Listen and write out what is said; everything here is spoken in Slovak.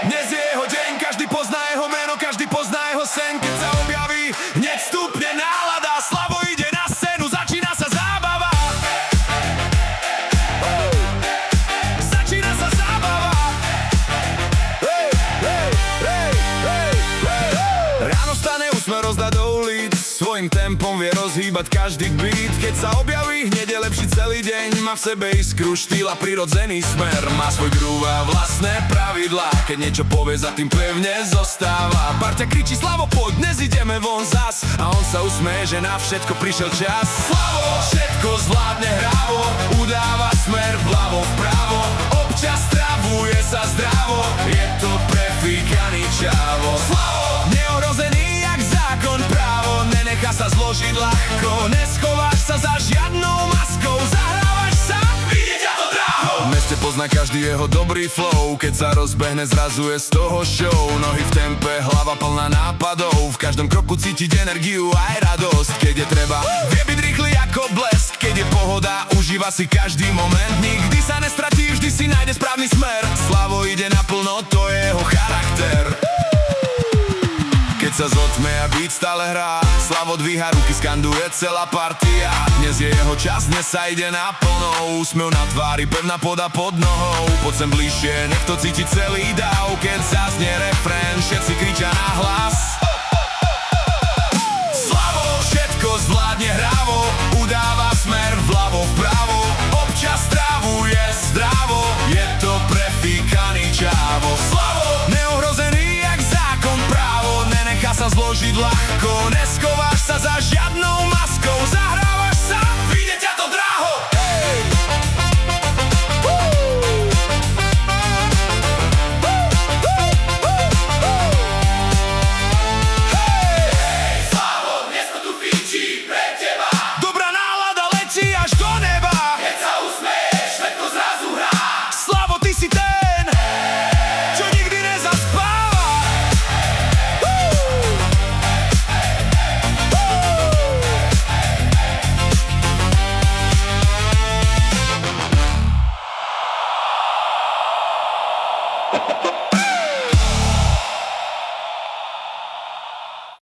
Dnes je jeho deň, každý pozná jeho meno, každý pozná jeho sen. Keď sa objaví, hneď stupne nálada, Slavo ide na scénu, začína sa zábava. Začína sa zábava. Ráno stane, úsmev rozdá do ulic, svojim tempom vie rozhýbať každý beat. Keď sa objaví, hneď je lepší celý deň, má v sebe iskru, štýl a prirodzený smer. Má svoj groove a vlastné pravidlá, keď niečo povie, za tým pevne zostáva. Parťa kričí Slavo, poď, dnes ideme von zas, a on sa usmeje, že na všetko prišiel čas. Slavo všetko zvládne hravo, udáva smer vľavo vpravo, občas stravuje sa zdravo, je to prefíkaný čavo. Slavo neohrozený jak zákon, právo, nenechá sa zložiť ľahko, neschováš sa za žiadnou maskou, zahrávaš sa, ide ťa to dráhou. V meste pozná každý jeho dobrý flow, keď sa rozbehne, zrazu je z toho show. Nohy v tempe, hlava plná nápadov, v každom kroku cítiť energiu aj radosť. Keď je treba, vie byť rýchly ako blesk, keď je pohoda, užíva si každý moment, nikdy sa nestratí, vždy si nájde správny smer. Slavo ide naplno, to je jeho charakter. Keď sa zotme a beat stále hrá, Slavo dvíha ruky, skanduje celá partia. Dnes je jeho čas, dnes sa ide naplno, úsmev na tvári, pevná poda pod nohou. Poď sem bližšie, nech to cíti celý dáv, keď zaznie refrén, všetci kričia na hlas. Slavo všetko zvládne hravo, udáva smer vľavo vpravo, občas trávuje zdravo, je to prefíkaný čavo. Slavo neohrozený jak zákon, právo, nenechá sa zložiť ľahko,